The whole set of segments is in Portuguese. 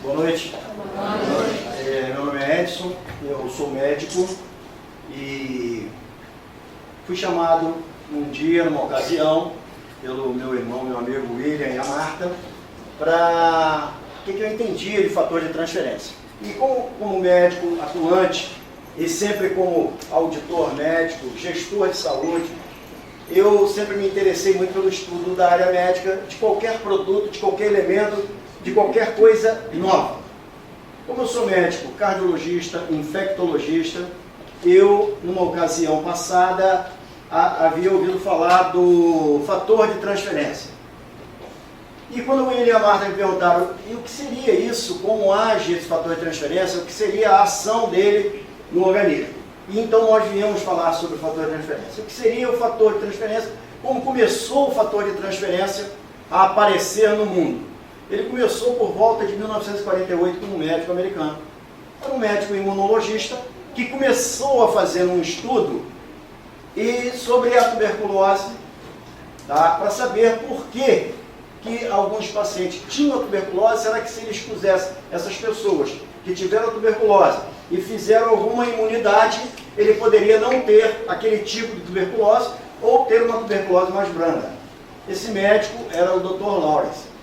Boa noite. Meu nome é Edson, eu sou médico e fui chamado um dia, numa ocasião, pelo meu irmão, meu amigo William e a Marta, para o que eu entendia de fator de transferência. E como médico atuante e sempre como auditor médico, gestor de saúde, eu sempre me interessei muito pelo estudo da área médica, de qualquer produto, de qualquer elemento, de qualquer coisa nova. Como eu sou médico, cardiologista, infectologista, eu, numa ocasião passada, havia ouvido falar do fator de transferência. E quando o William e a Marta me perguntaram e o que seria isso, como age esse fator de transferência, o que seria a ação dele no organismo. E então nós viemos falar sobre o fator de transferência. O que seria o fator de transferência, como começou o fator de transferência a aparecer no mundo. Ele começou por volta de 1948 como médico americano. Era um médico imunologista que começou a fazer um estudo sobre a tuberculose, tá? Para saber por que alguns pacientes tinham a tuberculose. Será que se ele expusesse essas pessoas que tiveram a tuberculose e fizeram alguma imunidade, ele poderia não ter aquele tipo de tuberculose ou ter uma tuberculose mais branda? Esse médico era o Dr. Lawrence.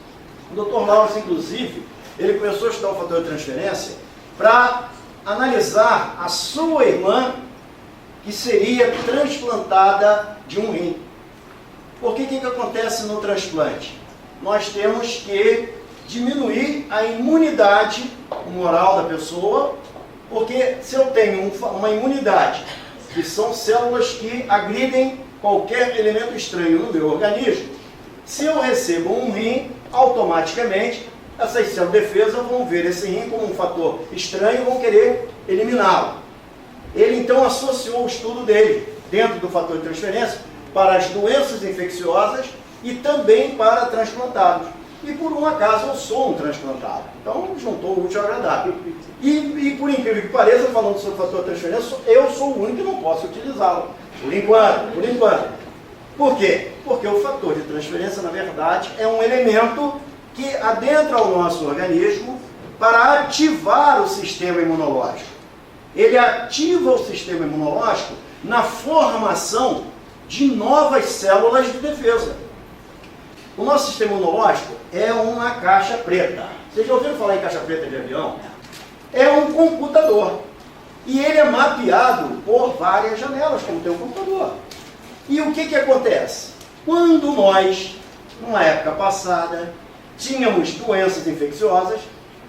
O Dr. Lawrence, inclusive, ele começou a estudar o fator de transferência para analisar a sua irmã, que seria transplantada de um rim. Porque o que acontece no transplante? Nós temos que diminuir a imunidade humoral da pessoa, porque se eu tenho uma imunidade, que são células que agridem qualquer elemento estranho no meu organismo, se eu recebo um rim, automaticamente essas células de defesa vão ver esse rim como um fator estranho e vão querer eliminá-lo. Ele então associou o estudo dele, dentro do fator de transferência, para as doenças infecciosas e também para transplantados. E por um acaso eu sou um transplantado. Então juntou o útil ao agradável. E por incrível que pareça, falando sobre o fator de transferência, eu sou o único que não posso utilizá-lo. Por enquanto. Por quê? Porque o fator de transferência, na verdade, é um elemento que adentra o nosso organismo para ativar o sistema imunológico. Ele ativa o sistema imunológico na formação de novas células de defesa. O nosso sistema imunológico é uma caixa preta. Vocês já ouviram falar em caixa preta de avião? É um computador. E ele é mapeado por várias janelas, como tem um computador. E o que acontece? Quando nós, numa época passada, tínhamos doenças infecciosas,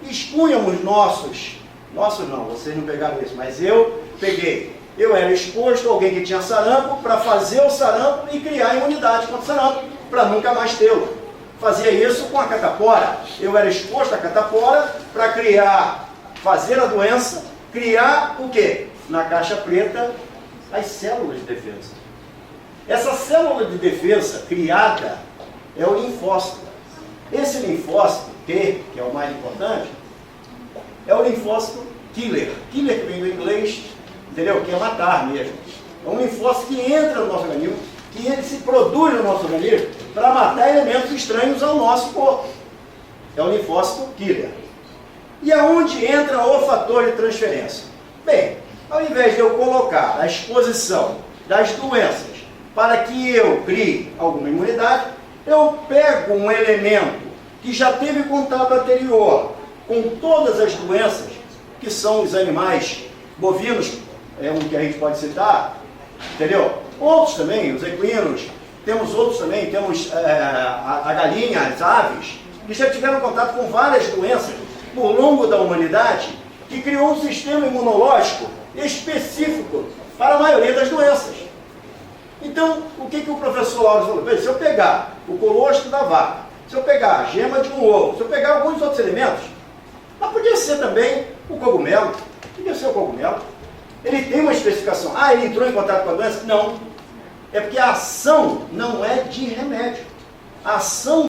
expunhamos nossos não, vocês não pegaram isso, mas eu peguei. Eu era exposto a alguém que tinha sarampo para fazer o sarampo e criar imunidade contra o sarampo, para nunca mais tê-lo. Fazia isso com a catapora. Eu era exposto à catapora para fazer a doença, criar o quê? Na caixa preta, as células de defesa. Essa célula de defesa criada é o linfócito. Esse linfócito T, que é o mais importante, é o linfócito killer. Killer que vem do inglês, entendeu? Que é matar mesmo. É um linfócito que entra no nosso organismo, que ele se produz no nosso organismo para matar elementos estranhos ao nosso corpo. É o linfócito killer. E aonde entra o fator de transferência? Bem, ao invés de eu colocar a exposição das doenças para que eu crie alguma imunidade, eu pego um elemento que já teve contato anterior com todas as doenças, que são os animais bovinos, é um que a gente pode citar, entendeu? Outros também, os equinos, temos outros também, temos a galinha, as aves, que já tiveram contato com várias doenças por longo da humanidade, que criou um sistema imunológico específico para a maioria das doenças. Então, o que o professor Lauro falou? Se eu pegar o colostro da vaca, se eu pegar a gema de um ovo, se eu pegar alguns outros elementos, mas podia ser também o cogumelo, podia ser o cogumelo. Ele tem uma especificação. Ah, ele entrou em contato com a doença? Não. É porque a ação não é de remédio. A ação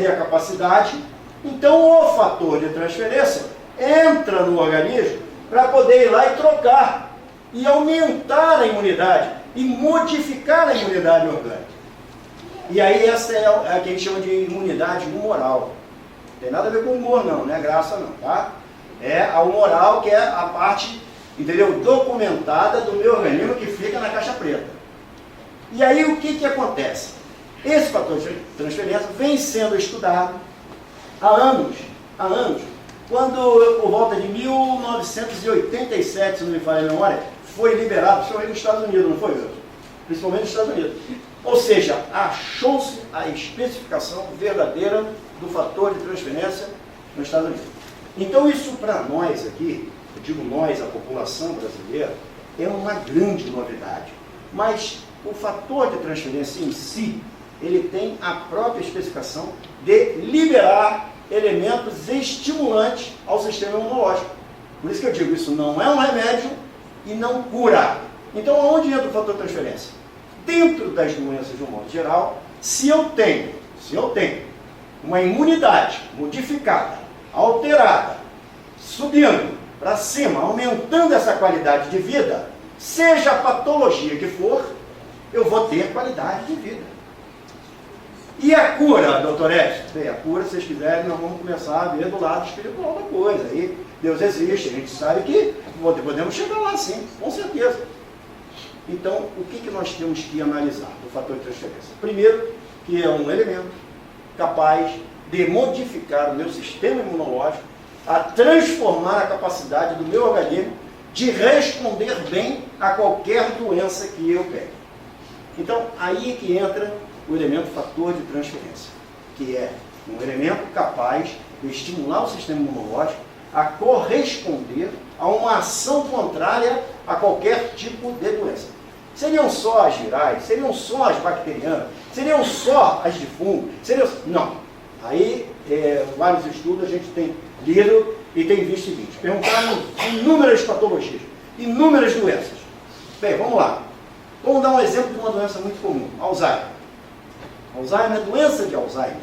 ter a capacidade, então o fator de transferência entra no organismo para poder ir lá e trocar, e aumentar a imunidade, e modificar a imunidade orgânica. E aí essa é a que a gente chama de imunidade humoral. Não tem nada a ver com humor não, não é graça não, tá? É a humoral, que é a parte, entendeu, documentada do meu organismo, que fica na caixa preta. E aí o que acontece? Esse fator de transferência vem sendo estudado há anos, quando por volta de 1987, se não me falha a memória, foi liberado, principalmente nos Estados Unidos, não foi, Wilson? Principalmente nos Estados Unidos. Ou seja, achou-se a especificação verdadeira do fator de transferência nos Estados Unidos. Então isso para nós aqui, eu digo nós, a população brasileira, é uma grande novidade. Mas o fator de transferência em si, ele tem a própria especificação de liberar elementos estimulantes ao sistema imunológico. Por isso que eu digo, isso não é um remédio e não cura. Então, aonde entra o fator de transferência? Dentro das doenças de um modo geral, se eu tenho uma imunidade modificada, alterada, subindo para cima, aumentando essa qualidade de vida, seja a patologia que for, eu vou ter qualidade de vida. E a cura, doutor Edson? Bem, a cura, se vocês quiserem, nós vamos começar a ver do lado espiritual da coisa. Aí Deus existe, a gente sabe que podemos chegar lá sim, com certeza. Então, o que nós temos que analisar do fator de transferência? Primeiro, que é um elemento capaz de modificar o meu sistema imunológico, a transformar a capacidade do meu organismo de responder bem a qualquer doença que eu pegue. Então, aí é que entra o elemento fator de transferência, que é um elemento capaz de estimular o sistema imunológico a corresponder a uma ação contrária a qualquer tipo de doença. Seriam só as virais, seriam só as bacterianas, seriam só as de fungo, não. Aí, vários estudos a gente tem lido e tem visto o seguinte: perguntaram inúmeras patologias, inúmeras doenças. Bem, vamos lá. Vamos dar um exemplo de uma doença muito comum, Alzheimer. Alzheimer, doença de Alzheimer.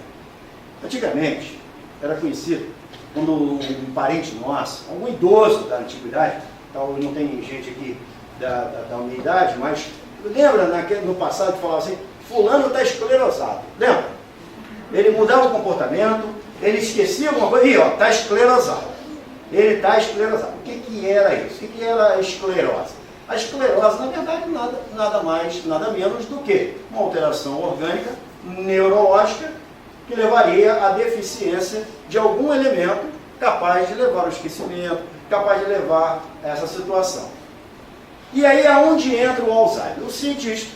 Antigamente, era conhecido quando um parente nosso, algum idoso da antiguidade, tal, não tem gente aqui da minha idade, mas lembra no passado que falava assim, fulano está esclerosado. Lembra? Ele mudava o comportamento, ele esquecia alguma coisa, e está esclerosado. Ele está esclerosado. O que era isso? O que era a esclerose? A esclerose, na verdade, nada mais, nada menos do que uma alteração orgânica, neurológica, que levaria à deficiência de algum elemento capaz de levar ao esquecimento, capaz de levar a essa situação. E aí, aonde entra o Alzheimer? O cientista.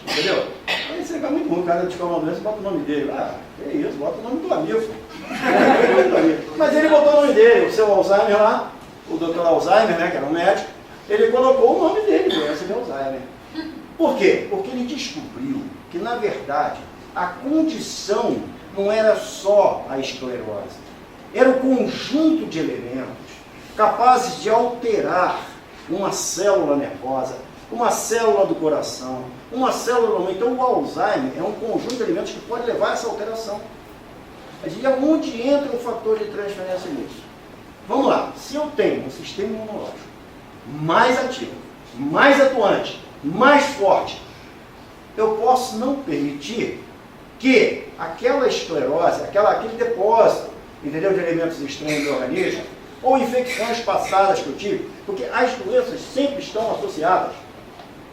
Entendeu? Aí você fica muito ruim, o cara de uma doença, bota o nome dele. Ah, que isso, bota o nome do amigo. Mas ele botou o nome dele, o seu Alzheimer lá, o Dr. Alzheimer, né, que era um médico, ele colocou o nome dele, doença de Alzheimer. Por quê? Porque ele descobriu que, na verdade, a condição não era só a esclerose, era o conjunto de elementos capazes de alterar uma célula nervosa, uma célula do coração, uma célula... Então o Alzheimer é um conjunto de elementos que pode levar a essa alteração. E aonde entra o fator de transferência nisso? Vamos lá, se eu tenho um sistema imunológico mais ativo, mais atuante, mais forte, eu posso não permitir que aquela esclerose, aquele depósito, entendeu, de elementos estranhos do organismo, ou infecções passadas que eu tive, porque as doenças sempre estão associadas,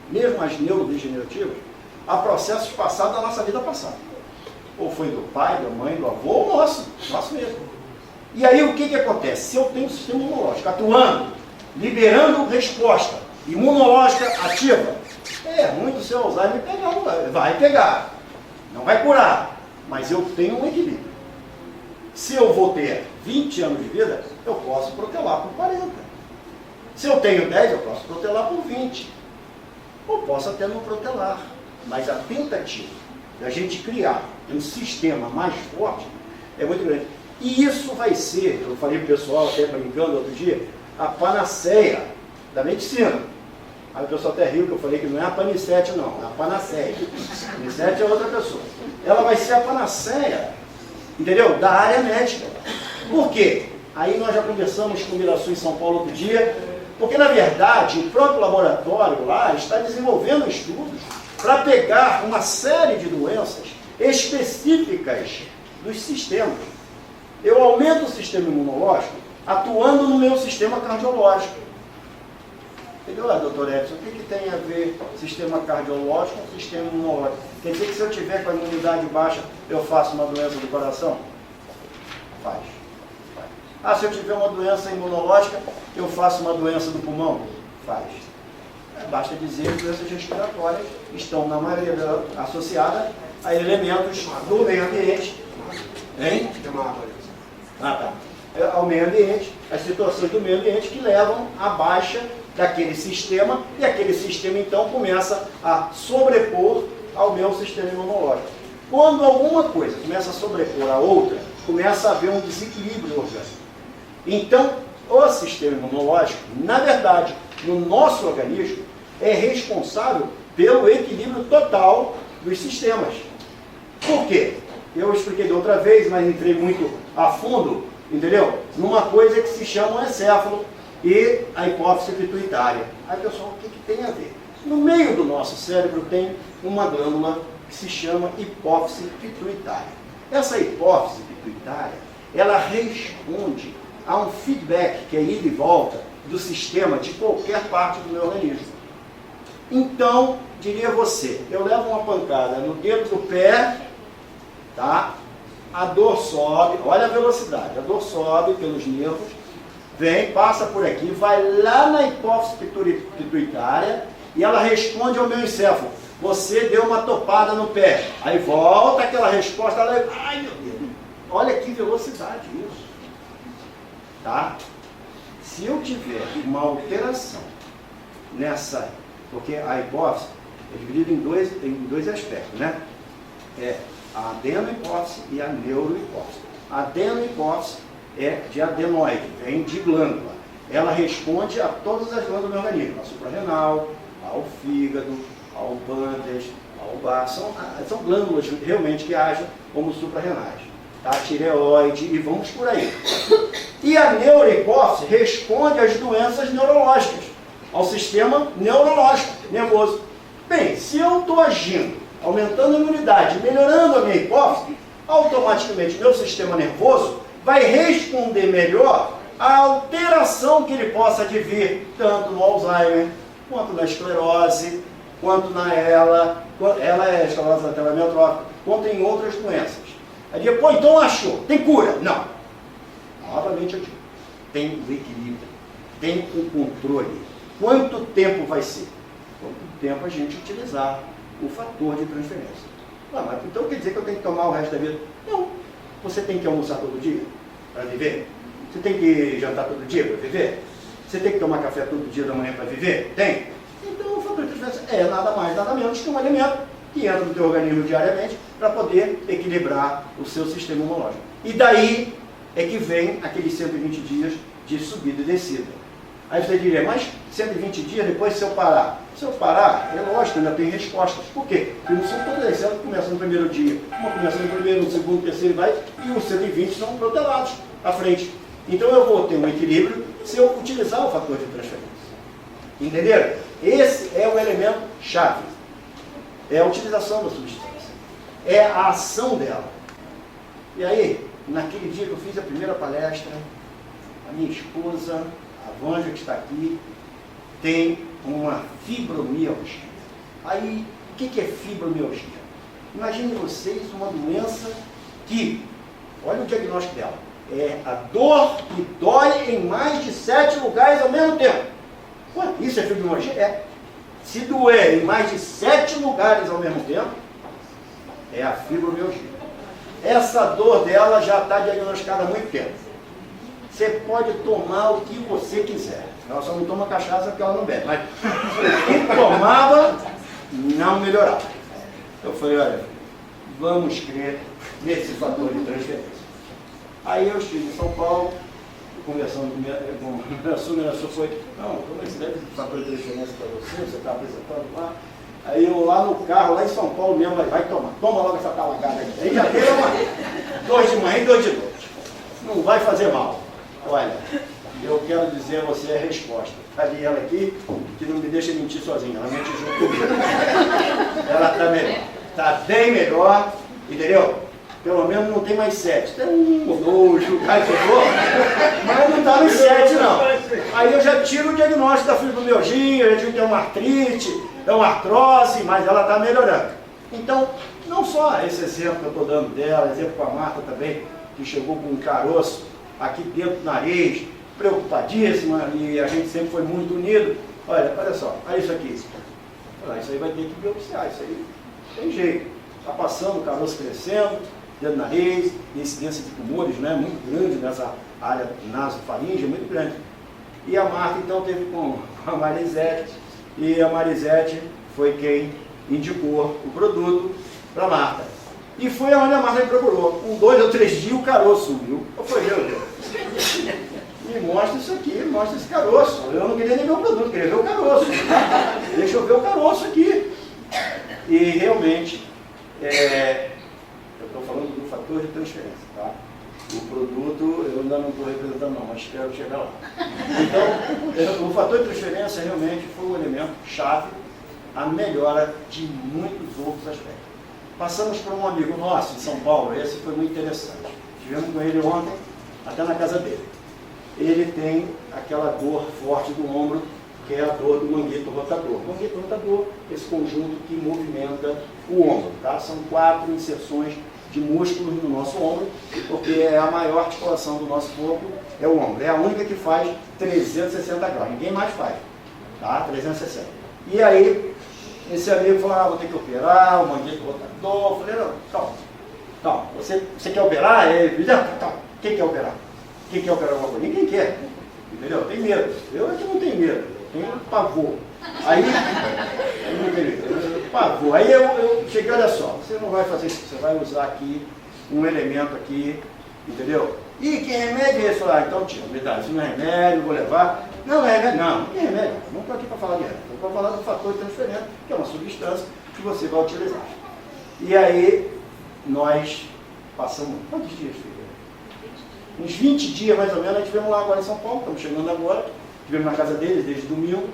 mesmo as neurodegenerativas, a processos passados da nossa vida passada. Ou foi do pai, da mãe, do avô, ou nosso mesmo. E aí o que acontece? Se eu tenho um sistema imunológico atuando, liberando resposta imunológica ativa, é ruim do seu Alzheimer pegar, vai pegar, não vai curar, mas eu tenho um equilíbrio. Se eu vou ter 20 anos de vida, eu posso protelar por 40. Se eu tenho 10, eu posso protelar por 20. Ou posso até não protelar. Mas a tentativa da gente criar um sistema mais forte é muito grande. E isso vai ser, eu falei para o pessoal, até brincando outro dia, a panaceia da medicina. Aí o pessoal até riu que eu falei que não é a panicete não, é a panaceia. A panicete é outra pessoa. Ela vai ser a panaceia entendeu? Da área médica. Por quê? Aí nós já conversamos com o Mirassol em São Paulo outro dia, porque na verdade o próprio laboratório lá está desenvolvendo estudos para pegar uma série de doenças específicas dos sistemas. Eu aumento o sistema imunológico atuando no meu sistema cardiológico. Entendeu, doutor Edson? O que tem a ver sistema cardiológico com sistema imunológico? Quer dizer que se eu tiver com a imunidade baixa, eu faço uma doença do coração? Faz. Ah, se eu tiver uma doença imunológica, eu faço uma doença do pulmão? Faz. Basta dizer que doenças respiratórias estão, na maioria delas, associadas a elementos do meio ambiente. Hein? Ah, tá. Ao meio ambiente, as situações do meio ambiente que levam à baixa daquele sistema, e aquele sistema então começa a sobrepor ao meu sistema imunológico. Quando alguma coisa começa a sobrepor a outra, começa a haver um desequilíbrio orgânico. Então, o sistema imunológico, na verdade, no nosso organismo, é responsável pelo equilíbrio total dos sistemas. Por quê? Eu expliquei da outra vez, mas entrei muito a fundo, entendeu? Numa coisa que se chama o encéfalo e a hipófise pituitária. Aí, pessoal, o que tem a ver? No meio do nosso cérebro tem uma glândula que se chama hipófise pituitária. Essa hipófise pituitária, ela responde a um feedback, que é ida e volta, do sistema de qualquer parte do meu organismo. Então, diria você, eu levo uma pancada no dedo do pé, tá? A dor sobe, olha a velocidade, a dor sobe pelos nervos, vem, passa por aqui, vai lá na hipófise pituitária e ela responde ao meu encéfalo. Você deu uma topada no pé. Aí volta aquela resposta, ela... Ai, meu Deus, olha que velocidade isso. Tá? Se eu tiver uma alteração nessa, porque a hipófise é dividida em dois aspectos, né? É a adenohipófise e a neurohipófise. A adenohipófise é de adenoide, vem de glândula. Ela responde a todas as glândulas do organismo, a suprarrenal, ao fígado, ao pâncreas, ao baço. São glândulas realmente que agem como suprarrenais. A tireoide e vamos por aí. E a neurohipófise responde às doenças neurológicas, ao sistema neurológico, nervoso. Bem, se eu estou agindo, aumentando a imunidade, melhorando a minha hipófise, automaticamente meu sistema nervoso vai responder melhor à alteração que ele possa advir, tanto no Alzheimer, quanto na esclerose, quanto na ela é esclerose lateral amiotrófica, quanto em outras doenças. Aí depois, então achou, tem cura? Não. Novamente eu digo, tem o equilíbrio, tem o controle. Quanto tempo vai ser? Quanto tempo a gente utilizar o fator de transferência. Ah, mas então quer dizer que eu tenho que tomar o resto da vida? Não. Você tem que almoçar todo dia para viver? Você tem que jantar todo dia para viver? Você tem que tomar café todo dia da manhã para viver? Tem. Então o fator de transferência é nada mais, nada menos que um alimento que entra no teu organismo diariamente para poder equilibrar o seu sistema imunológico. E daí é que vem aqueles 120 dias de subida e descida. Aí você diria, mas 120 dias depois se eu parar? Se eu parar, é lógico, ainda tem respostas. Por quê? Porque não são todas as células que começam no primeiro dia. Uma começa no primeiro, no segundo, no terceiro, vai, e os 120 são protelados à frente. Então eu vou ter um equilíbrio se eu utilizar o fator de transferência. Entenderam? Esse é o elemento chave. É a utilização da substância. É a ação dela. E aí, naquele dia que eu fiz a primeira palestra, a minha esposa, a Vânia, que está aqui, tem uma fibromialgia. Aí, o que é fibromialgia? Imagine vocês uma doença que, olha o diagnóstico dela, é a dor que dói em mais de 7 lugares ao mesmo tempo. Ué, isso é fibromialgia? É. Se doer em mais de 7 lugares ao mesmo tempo, é a fibromialgia. Essa dor dela já está diagnosticada há muito tempo. Você pode tomar o que você quiser. Ela só não toma cachaça porque ela não bebe. Mas quem tomava, não melhorava. Eu falei, olha, vamos crer nesse fator de transferência. Aí eu estive em São Paulo, conversando com a Sônia, foi, não, como é que deve fator de transferência para você está apresentando lá. Aí eu lá no carro, lá em São Paulo mesmo, vai tomar, toma logo essa talagada aí. Aí já teve 2 de manhã e 2 de noite. Não vai fazer mal. Olha, eu quero dizer a você a resposta. Está ali ela aqui, que não me deixa mentir sozinha, ela mente junto comigo. Ela está melhor. Está bem melhor, entendeu? Pelo menos não tem mais 7. Tem 1 ou 2, o cara chegou, mas não está nos 7 não. Aí eu já tiro o diagnóstico da fibromialgia, eu digo que é uma artrite, é uma artrose, mas ela está melhorando. Então, não só esse exemplo que eu estou dando dela, exemplo com a Marta também, que chegou com um caroço aqui dentro do nariz, preocupadíssima, e a gente sempre foi muito unido. Olha só, olha isso aqui. Olha, isso aí vai ter que biopsiar, isso aí tem jeito. Está passando, o caroço crescendo, dentro do nariz, incidência de tumores, né, muito grande nessa área nasofaríngea, muito grande. E a Marta então teve com a Marisete, e a Marisete foi quem indicou o produto para a Marta. E foi onde a Marta me procurou. Com 2 ou 3 dias o caroço sumiu. Eu falei, meu Deus, me mostra isso aqui, me mostra esse caroço. Eu não queria nem ver o produto, queria ver o caroço. Deixa eu ver o caroço aqui. E realmente, eu estou falando do fator de transferência, tá? O produto eu ainda não estou representando não, mas espero chegar lá. Então, o fator de transferência realmente foi um elemento chave a melhora de muitos outros aspectos. Passamos por um amigo nosso em São Paulo, esse foi muito interessante. Estivemos com ele ontem, até na casa dele. Ele tem aquela dor forte do ombro, que é a dor do manguito rotador. O manguito rotador, esse conjunto que movimenta o ombro, tá? São 4 inserções de músculos no nosso ombro, porque é a maior articulação do nosso corpo, é o ombro. É a única que faz 360 graus, ninguém mais faz, tá? 360. E aí, esse amigo falou, vou ter que operar, o manguito rotador. Eu falei, não, calma, você quer operar? Ele disse, calma, quem quer operar? Quem quer operar alguma coisa? Ninguém quer, entendeu? Tem medo. Eu aqui não tenho medo, eu tenho pavor. Aí, eu não tenho medo, pavor. Aí eu cheguei, olha só, você não vai fazer isso, você vai usar aqui um elemento aqui, entendeu? E que remédio é esse? Então tio, me dá, isso não é remédio, vou levar. Não é remédio, não é remédio. Não estou aqui para falar de remédio, estou para falar do fator de transferência, que é uma substância que você vai utilizar. E aí, nós passamos, quantos dias, filho? Uns 20 dias mais ou menos, a gente estivemos lá agora em São Paulo, estamos chegando agora, estivemos na casa deles desde domingo.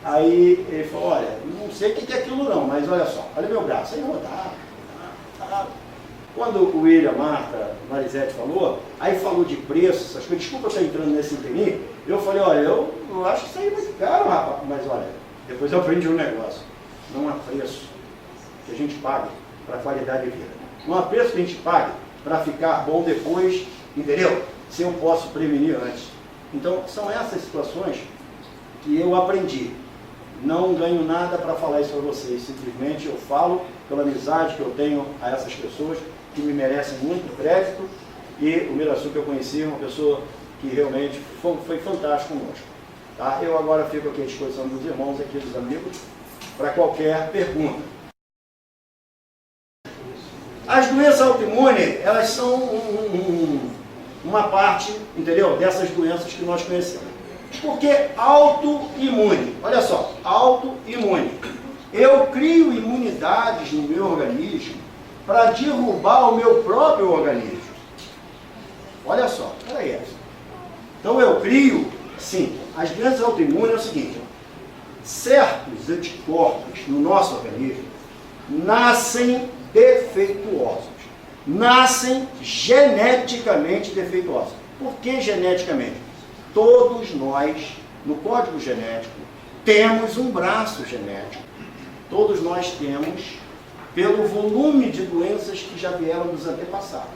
Aí ele falou, olha, não sei o que é aquilo não, mas olha só, olha meu braço, aí rodava. Quando o William, Marta, Marisete falou, aí falou de preço, essas coisas, desculpa eu estar entrando nesse interim, eu falei, olha, eu acho que isso aí é muito caro, rapaz, mas olha, depois eu aprendi um negócio, não há preço que a gente pague para qualidade de vida, não há preço que a gente pague para ficar bom depois, entendeu? Se eu posso prevenir antes. Então, são essas situações que eu aprendi. Não ganho nada para falar isso para vocês, simplesmente eu falo pela amizade que eu tenho a essas pessoas que me merecem muito crédito, e o Miraçu que eu conheci, uma pessoa que realmente foi fantástico conosco. Tá? Eu agora fico aqui à disposição dos irmãos aqui, dos amigos, para qualquer pergunta. As doenças autoimunes, elas são uma parte, entendeu, dessas doenças que nós conhecemos. Porque autoimune, olha só, autoimune. Eu crio imunidades no meu organismo para derrubar o meu próprio organismo. Olha só, peraí. Então eu crio, sim, as doenças autoimunes é o seguinte, certos anticorpos no nosso organismo nascem defeituosos, nascem geneticamente defeituosos. Por que geneticamente? Todos nós, no código genético, temos um braço genético. Todos nós temos, pelo volume de doenças que já vieram dos antepassados.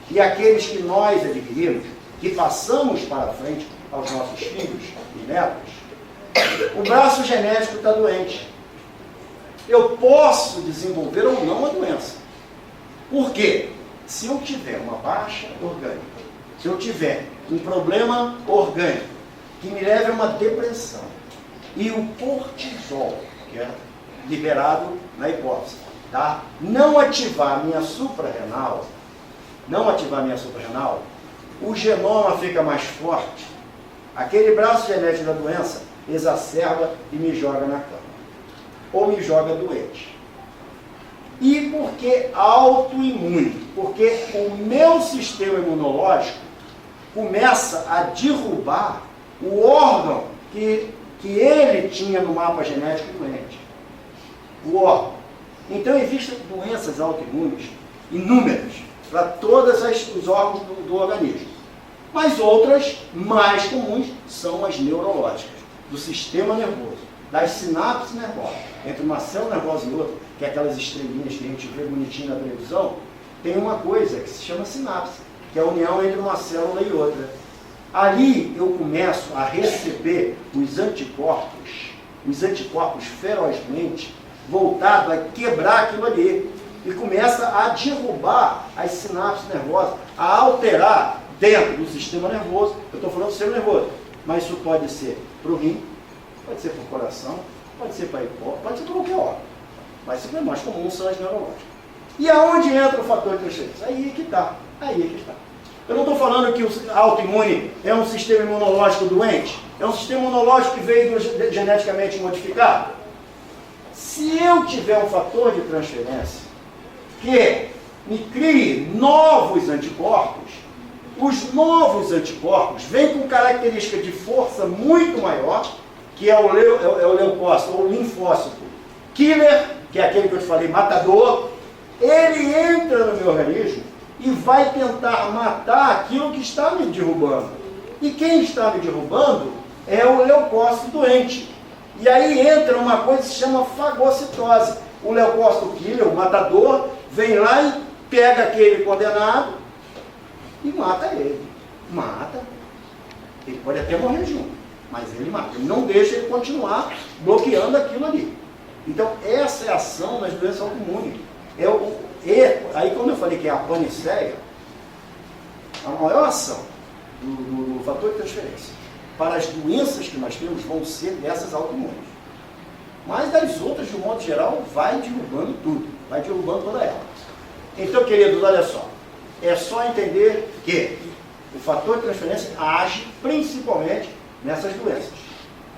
E aqueles que nós adquirimos, que passamos para frente aos nossos filhos e netos, o braço genético está doente. Eu posso desenvolver ou não a doença. Por quê? Se eu tiver uma baixa orgânica, se eu tiver um problema orgânico que me leve a uma depressão, e o cortisol, que é liberado na hipófise, tá? não ativar minha suprarrenal, o genoma fica mais forte, aquele braço genético da doença exacerba e me joga na cama, ou me joga doente. E por que autoimune? Porque o meu sistema imunológico começa a derrubar o órgão que ele tinha no mapa genético doente. O órgão. Então existem doenças autoimunes inúmeras para todos os órgãos do organismo. Mas outras, mais comuns, são as neurológicas, do sistema nervoso, das sinapses nervosas. Entre uma célula nervosa e outra, que é aquelas estrelinhas que a gente vê bonitinho na televisão, tem uma coisa que se chama sinapse, que é a união entre uma célula e outra. Ali eu começo a receber os anticorpos ferozmente voltados a quebrar aquilo ali. E começa a derrubar as sinapses nervosas, a alterar dentro do sistema nervoso. Eu estou falando do sistema nervoso, mas isso pode ser para o rim, pode ser para o coração, pode ser para a hipófise, pode ser para qualquer órgão. Mas o que é mais comum são as neurológicas. E aonde entra o fator de transferência? Aí é que está. Eu não estou falando que o autoimune é um sistema imunológico doente, é um sistema imunológico que veio geneticamente modificado. Se eu tiver um fator de transferência que me crie novos anticorpos, os novos anticorpos vêm com característica de força muito maior, que é o leucócito ou linfócito killer, que é aquele que eu te falei, matador. Ele entra no meu organismo e vai tentar matar aquilo que está me derrubando. E quem está me derrubando é o leucócito doente. E aí entra uma coisa que se chama fagocitose. O leucócito killer, o matador, vem lá e pega aquele condenado e mata ele. Mata. Ele pode até morrer junto, mas ele mata. Ele não deixa ele continuar bloqueando aquilo ali. Então, essa é a ação das doenças autoimunes. Aí, quando eu falei que é a paniceia, a maior ação do fator de transferência para as doenças que nós temos vão ser dessas autoimunes. Mas das outras, de um modo geral, vai derrubando tudo, vai derrubando toda ela. Então, queridos, olha só, é só entender que o fator de transferência age principalmente nessas doenças.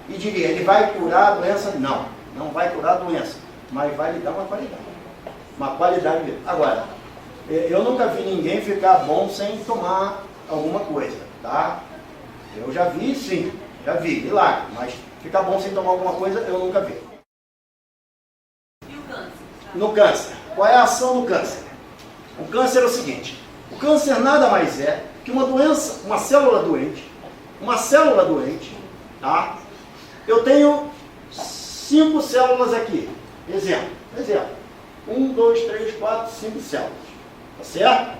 E diria, ele vai curar a doença? Não, não vai curar a doença, mas vai lhe dar uma qualidade. Uma qualidade mesmo. Agora, eu nunca vi ninguém ficar bom sem tomar alguma coisa, tá? Eu já vi, sim, milagre, mas ficar bom sem tomar alguma coisa eu nunca vi. E o câncer? No câncer, qual é a ação do câncer? O câncer é o seguinte, o câncer nada mais é que uma doença, uma célula doente, tá? Eu tenho 5 células aqui, exemplo. 1, 2, 3, 4, 5 células, tá certo?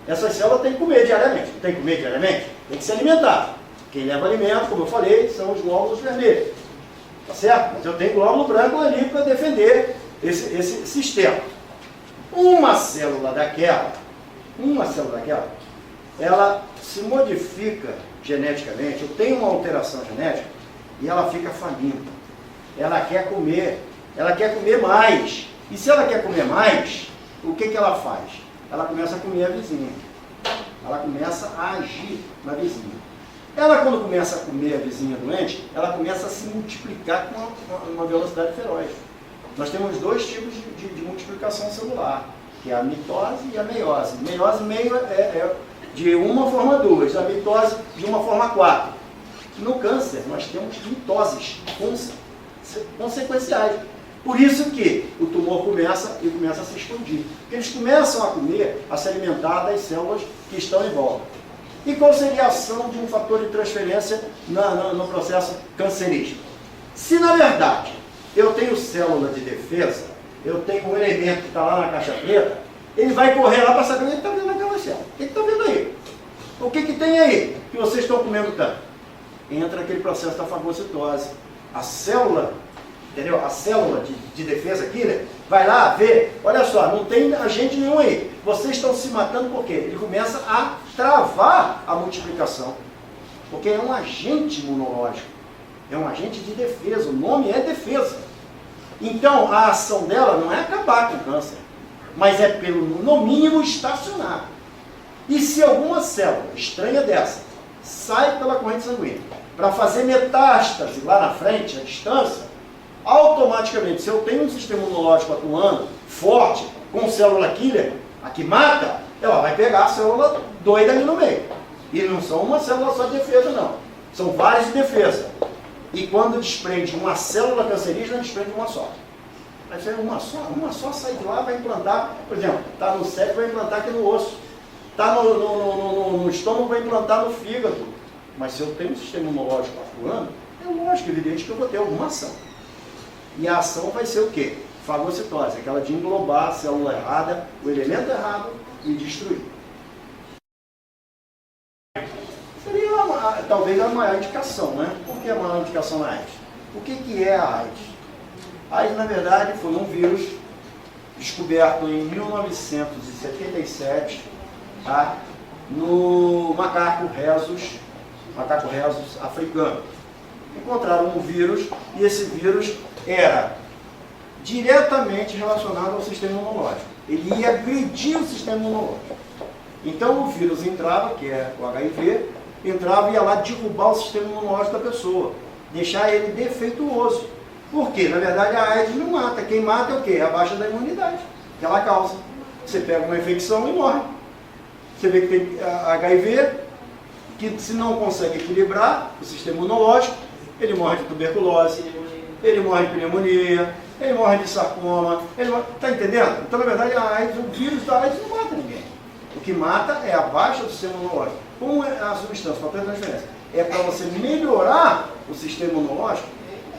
Essas células têm que comer diariamente. Tem que comer diariamente? Tem que se alimentar. Quem leva alimento, como eu falei, são os glóbulos vermelhos, tá certo? Mas eu tenho glóbulo branco ali para defender esse sistema. Uma célula daquela, ela se modifica geneticamente, eu tenho uma alteração genética e ela fica faminta. Ela quer comer mais. E se ela quer comer mais, o que ela faz? Ela começa a comer a vizinha. Ela começa a agir na vizinha. Ela, quando começa a comer a vizinha doente, ela começa a se multiplicar com uma velocidade feroz. Nós temos 2 tipos de multiplicação celular, que é a mitose e a meiose. Meiose meio é de uma forma 2, a mitose de uma forma 4. No câncer, nós temos mitoses consequenciais. Por isso que o tumor começa a se expandir. Porque eles começam a comer, a se alimentar das células que estão em volta. E qual seria a ação de um fator de transferência no processo cancerígeno? Se, na verdade, eu tenho célula de defesa, eu tenho um elemento que está lá na caixa preta, ele vai correr lá para saber o que está vendo naquela célula. O que está vendo aí? O que tem aí que vocês estão comendo tanto? Entra aquele processo da fagocitose. A célula, entendeu? A célula de defesa aqui, né? Vai lá ver, olha só, não tem agente nenhum aí. Vocês estão se matando por quê? Ele começa a travar a multiplicação. Porque é um agente imunológico. É um agente de defesa. O nome é defesa. Então, a ação dela não é acabar com o câncer, mas é, no mínimo, estacionar. E se alguma célula estranha dessa sai pela corrente sanguínea para fazer metástase lá na frente, à distância, automaticamente, se eu tenho um sistema imunológico atuando forte, com célula killer, a que mata, ela vai pegar a célula doida ali no meio. E não são uma célula só de defesa, não. São várias de defesa. E quando desprende uma célula cancerígena, desprende uma só. Mas é uma só sai de lá, vai implantar, por exemplo, está no cérebro, vai implantar aqui no osso. Está no estômago, vai implantar no fígado. Mas se eu tenho um sistema imunológico atuando, é lógico, evidente que eu vou ter alguma ação. E a ação vai ser o quê? Fagocitose, aquela de englobar a célula errada, o elemento errado e destruir. Seria talvez a maior indicação, né? Por que a maior indicação na AIDS? O que é a AIDS? A AIDS, na verdade, foi um vírus descoberto em 1977, tá? No macaco rhesus africano. Encontraram um vírus e esse vírus era diretamente relacionado ao sistema imunológico. Ele ia agredir o sistema imunológico. Então o vírus entrava, que é o HIV, entrava e ia lá derrubar o sistema imunológico da pessoa, deixar ele defeituoso. Por quê? Na verdade a AIDS não mata. Quem mata é o quê? É a baixa da imunidade, que ela causa. Você pega uma infecção e morre. Você vê que tem HIV, que se não consegue equilibrar o sistema imunológico, ele morre de tuberculose, ele morre de pneumonia, ele morre de sarcoma, está entendendo? Então, na verdade, a AIDS, o vírus da AIDS não mata ninguém. O que mata é a baixa do sistema imunológico. Como é a substância, fator de transferência? É para você melhorar o sistema imunológico.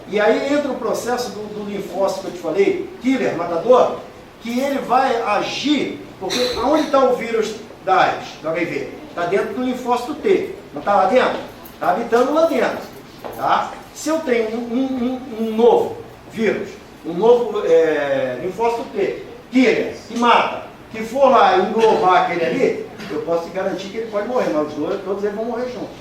E aí entra o processo do linfócito que eu te falei, killer, matador, que ele vai agir, porque onde está o vírus da AIDS, do HIV? Está dentro do linfócito T. Não está lá dentro? Está habitando lá dentro. Tá? Se eu tenho um novo vírus, um novo linfócito T, killer, que mata, que for lá englobar aquele ali, eu posso te garantir que ele pode morrer, mas os dois, todos eles vão morrer juntos.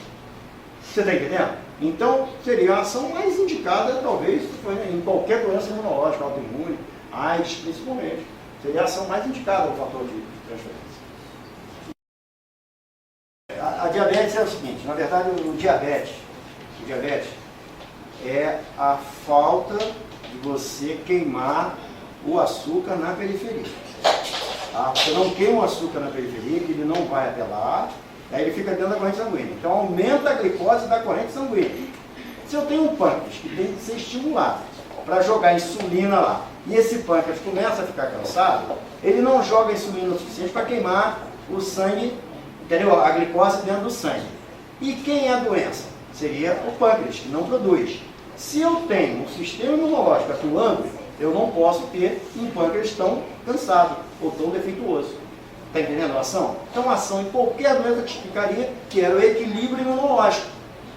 Você está entendendo? Então, seria a ação mais indicada, talvez, em qualquer doença imunológica, autoimune, AIDS, principalmente. Seria a ação mais indicada do fator de transferência. A diabetes é o seguinte, na verdade, o diabetes é a falta de você queimar o açúcar na periferia. Tá? Você não queima o açúcar na periferia, que ele não vai até lá, aí ele fica dentro da corrente sanguínea. Então aumenta a glicose da corrente sanguínea. Se eu tenho um pâncreas que tem que ser estimulado para jogar insulina lá, e esse pâncreas começa a ficar cansado, ele não joga insulina o suficiente para queimar o sangue, entendeu? A glicose dentro do sangue. E quem é a doença? Seria o pâncreas, que não produz. Se eu tenho um sistema imunológico atuando, eu não posso ter um pâncreas tão cansado ou tão defeituoso. Está entendendo a ação? Então a ação em qualquer doença que explicaria que era o equilíbrio imunológico,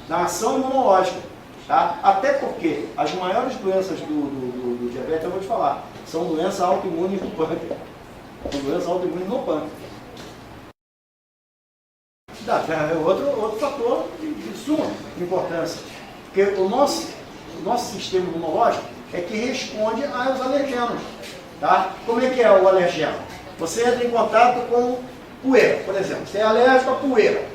da ação imunológica. Tá? Até porque as maiores doenças do diabetes, eu vou te falar, são doenças autoimunes do pâncreas. São doenças autoimunes no pâncreas. Outro fator de suma importância. Porque o nosso sistema imunológico é que responde aos alergenos. Tá? Como é que é o alergeno? Você entra em contato com poeira, por exemplo. Você é alérgico à poeira.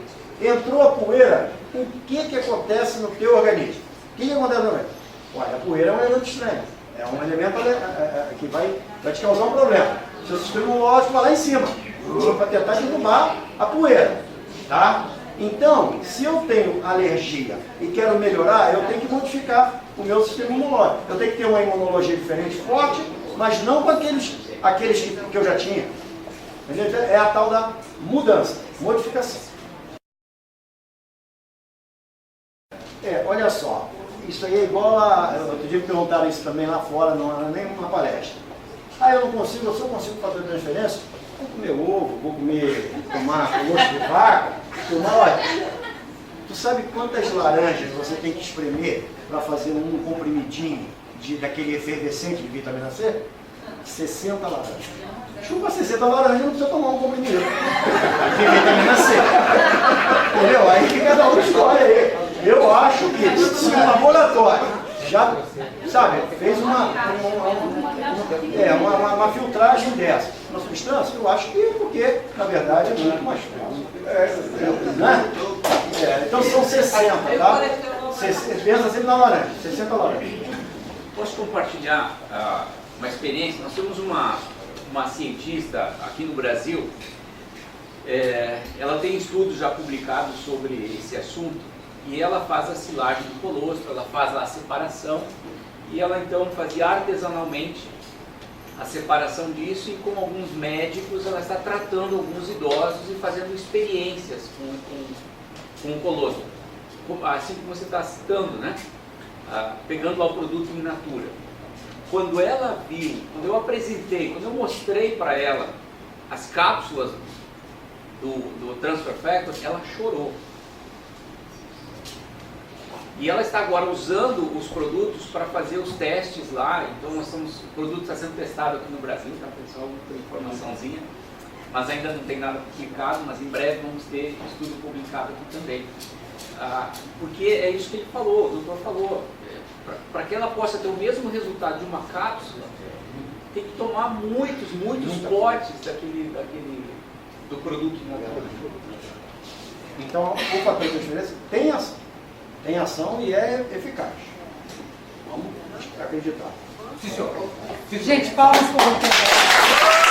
Entrou a poeira, o que acontece no teu organismo? O que acontece no organismo? A poeira é um elemento estranho. É um elemento que vai te causar um problema. Seu sistema imunológico vai lá em cima para tentar derrubar a poeira. Tá? Então, se eu tenho alergia e quero melhorar, eu tenho que modificar o meu sistema imunológico. Eu tenho que ter uma imunologia diferente, forte, mas não com aqueles que eu já tinha. Entendeu? É a tal da mudança, modificação. Olha só, isso aí é igual a... Outro dia me perguntaram isso também lá fora, não era nem uma palestra. Eu não consigo, eu só consigo fazer transferência. Vou comer ovo, vou tomar osso de vaca, olha, tu sabe quantas laranjas você tem que espremer para fazer um comprimidinho daquele efervescente de vitamina C? 60 laranjas. Chupa 60 laranjas, não precisa tomar um comprimido de vitamina C. Entendeu? Aí fica da outra história aí. Eu acho que se o laboratório já, sabe, fez uma filtragem dessa, uma substância, eu acho que porque, na verdade, é muito mais fácil. Né? Então são 60, tá? Pensa sempre na laranja, 60 laranjas. Posso compartilhar uma experiência? Nós temos uma cientista aqui no Brasil, ela tem estudos já publicados sobre esse assunto, e ela faz a silagem do colostro, ela faz a separação, e ela então fazia artesanalmente a separação disso, e com alguns médicos ela está tratando alguns idosos e fazendo experiências com o colostro, assim como você está citando, né? Pegando lá o produto in natura. Quando ela viu, quando eu apresentei, quando eu mostrei para ela as cápsulas do Transfer Factor, ela chorou. E ela está agora usando os produtos para fazer os testes lá. Então o produto está sendo testado aqui no Brasil, tá, pessoal? Muita informaçãozinha, mas ainda não tem nada publicado, mas em breve vamos ter estudo publicado aqui também. Porque é isso que ele falou, o doutor falou, para que ela possa ter o mesmo resultado de uma cápsula, tem que tomar muitos potes do produto natural. Então, o fator de diferença tem ação e é eficaz. Vamos acreditar. Sim, senhor. Gente, palmas para o doutor.